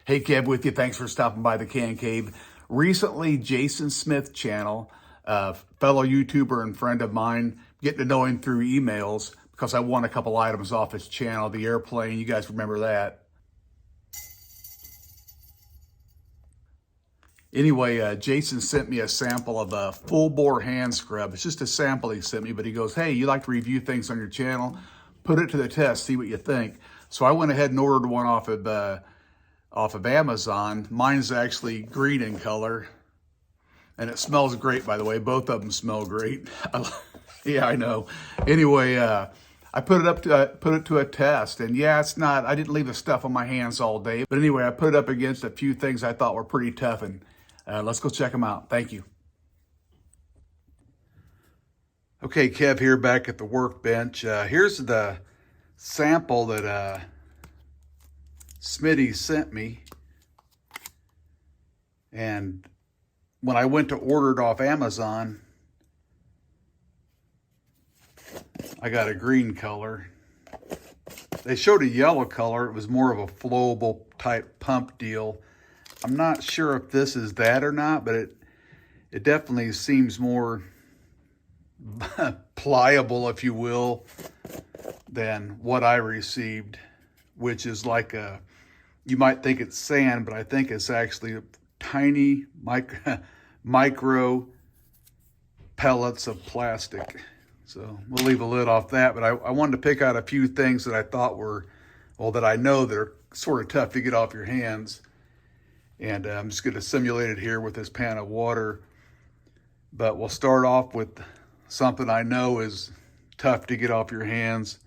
Hey, Kev with you. Thanks for stopping by the Can Cave. Recently, Jason Smith channel, a fellow YouTuber and friend of mine, getting to know him through emails because I won a couple items off his channel. The airplane, you guys remember that. Anyway, Jason sent me a sample of a full bore hand scrub. It's just a sample he sent me, but he goes, hey, you like to review things on your channel? Put it to the test, see what you think. So I went ahead and ordered one off of Amazon. Mine's actually green in color, and it smells great, by the way. Both of them smell great. Yeah, I know. Anyway, I put it to a test, and yeah, it's not. I didn't leave the stuff on my hands all day, but anyway, I put it up against a few things I thought were pretty tough, and let's go check them out. Thank you. Okay, Kev here, back at the workbench. Here's the sample that Smitty sent me, and when I went to order it off Amazon, I got a green color. They showed a yellow color. It was more of a flowable type pump deal. I'm not sure if this is that or not, but it definitely seems more pliable, if you will, than what I received, which is like a, you might think it's sand, but I think it's actually a tiny micro pellets of plastic. So we'll leave a lid off that, but I wanted to pick out a few things that I thought were, well, that I know that are sort of tough to get off your hands. And I'm just going to simulate it here with this pan of water. But we'll start off with something I know is tough to get off your hands,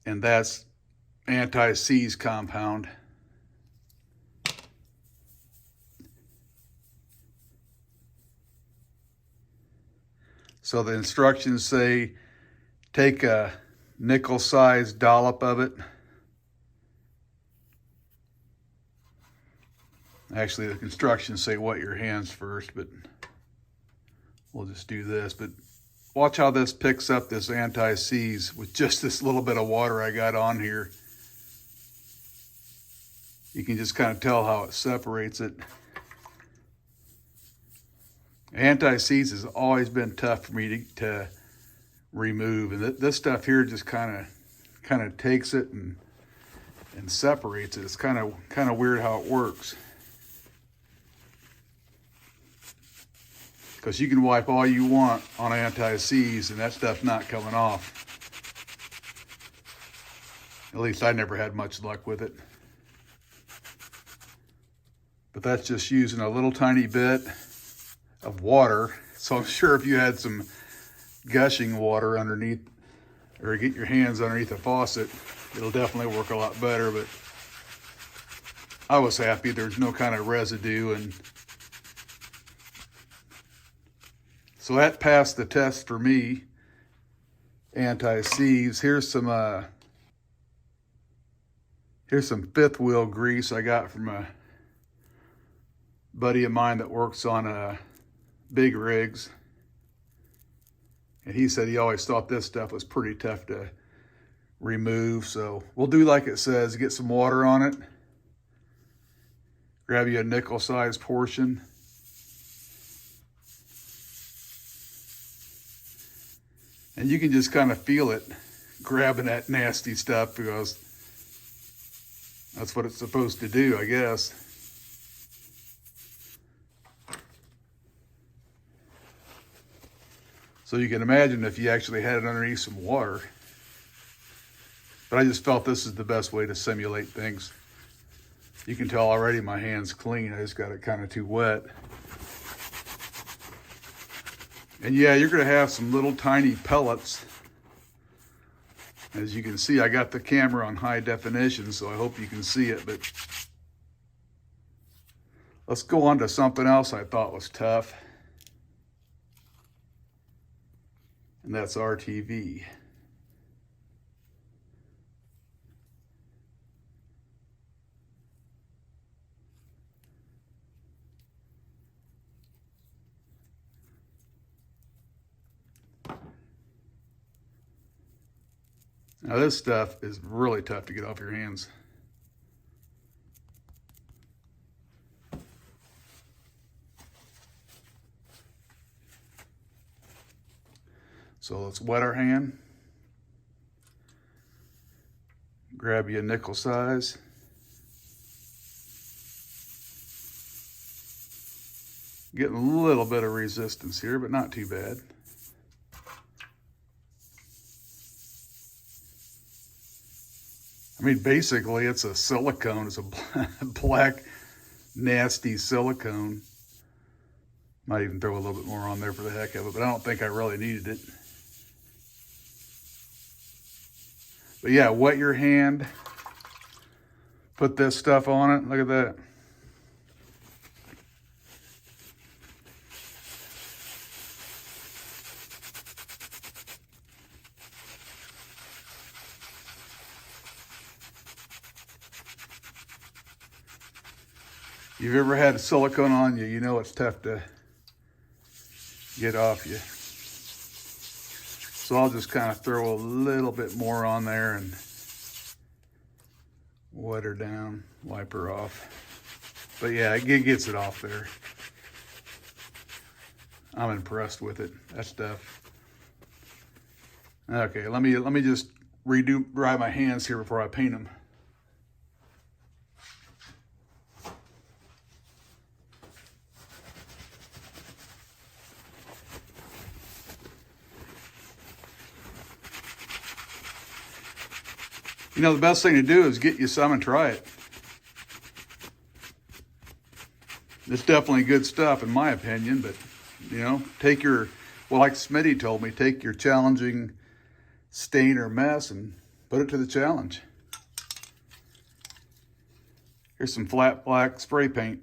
and that's Antiseize compound. So the instructions say take a nickel-sized dollop of it. Actually, the instructions say wet your hands first, but we'll just do this. But watch how this picks up this Antiseize with just this little bit of water I got on here. You can just kind of tell how it separates it. Antiseize has always been tough for me to remove, and this stuff here just kind of takes it and separates it. It's kind of weird how it works, because you can wipe all you want on Antiseize and that stuff's not coming off. At least I never had much luck with it. But that's just using a little tiny bit of water. So I'm sure if you had some gushing water underneath, or get your hands underneath the faucet, it'll definitely work a lot better. But I was happy there's no kind of residue, and so that passed the test for me. Antiseize. Here's some fifth wheel grease I got from a buddy of mine that works on big rigs, and he said he always thought this stuff was pretty tough to remove. So we'll do like it says, get some water on it, grab you a nickel-sized portion, and you can just kind of feel it grabbing that nasty stuff, because that's what it's supposed to do, I guess. So you can imagine if you actually had it underneath some water. But I just felt this is the best way to simulate things. You can tell already my hand's clean. I just got it kind of too wet. And yeah, you're going to have some little tiny pellets. As you can see, I got the camera on high definition, so I hope you can see it. But let's go on to something else I thought was tough. And that's RTV. Now this stuff is really tough to get off your hands. So let's wet our hand. Grab you a nickel size. Getting a little bit of resistance here, but not too bad. I mean, basically it's a silicone. It's a black, nasty silicone. Might even throw a little bit more on there for the heck of it, but I don't think I really needed it. But yeah, wet your hand. Put this stuff on it. Look at that. If you've ever had silicone on you, you know it's tough to get off you. So I'll just kind of throw a little bit more on there and wet her down, wipe her off. But yeah, it gets it off there. I'm impressed with it, that stuff. Okay, let me just dry my hands here before I paint them. You know, the best thing to do is get you some and try it. It's definitely good stuff in my opinion, but you know, well, like Smitty told me, take your challenging stain or mess and put it to the challenge. Here's some flat black spray paint.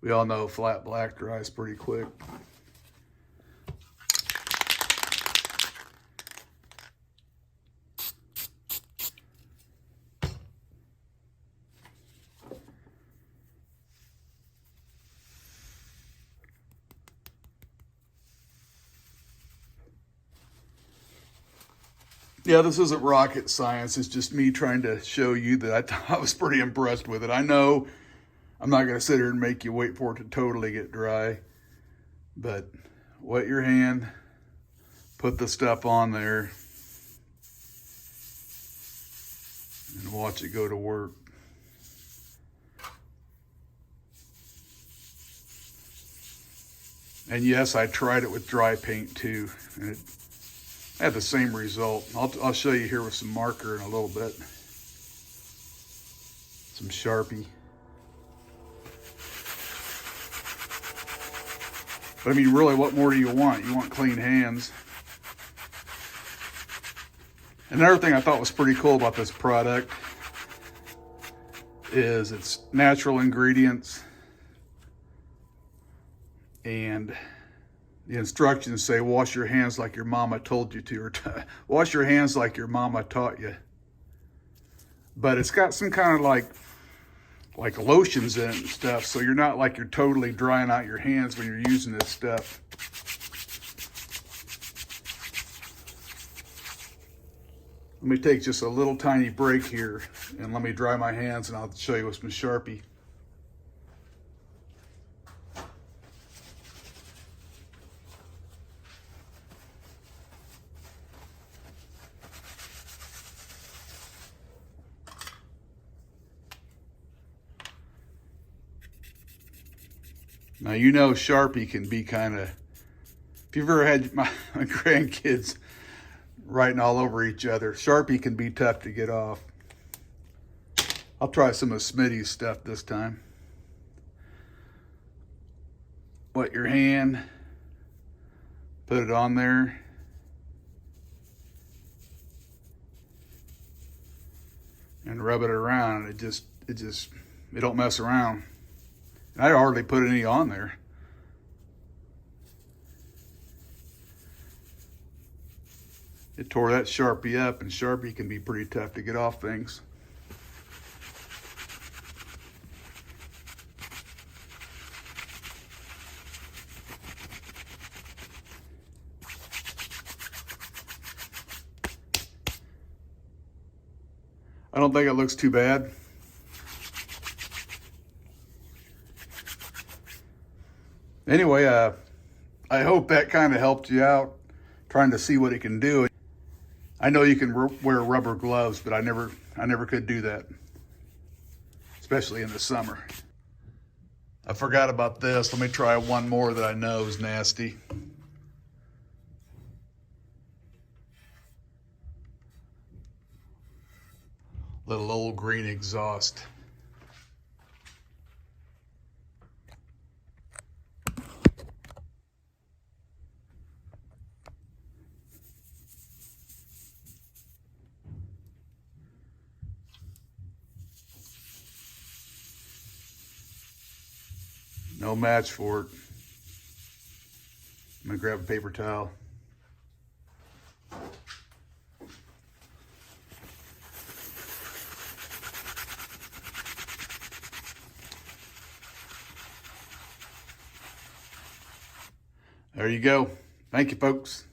We all know flat black dries pretty quick. Yeah, this isn't rocket science. It's just me trying to show you that I was pretty impressed with it. I know I'm not going to sit here and make you wait for it to totally get dry, but wet your hand, put the stuff on there, and watch it go to work. And yes, I tried it with dry paint too, and it had the same result. I'll show you here with some marker in a little bit. Some Sharpie. But I mean, really, what more do you want? You want clean hands. Another thing I thought was pretty cool about this product is its natural ingredients, and the instructions say wash your hands like your mama told you to, or wash your hands like your mama taught you. But it's got some kind of like lotions in it and stuff, so you're not like you're totally drying out your hands when you're using this stuff. Let me take just a little tiny break here and let me dry my hands, and I'll show you with some Sharpie. Now, you know Sharpie can be kind of, if you've ever had my grandkids writing all over each other, Sharpie can be tough to get off. I'll try some of Smitty's stuff this time. Wet your hand, put it on there. And rub it around, and it don't mess around. I hardly put any on there. It tore that Sharpie up, and Sharpie can be pretty tough to get off things. I don't think it looks too bad. Anyway, I hope that kind of helped you out, trying to see what it can do. I know you can wear rubber gloves, but I never could do that, especially in the summer. I forgot about this. Let me try one more that I know is nasty. Little old green exhaust. No match for it. I'm gonna grab a paper towel. There you go. Thank you, folks.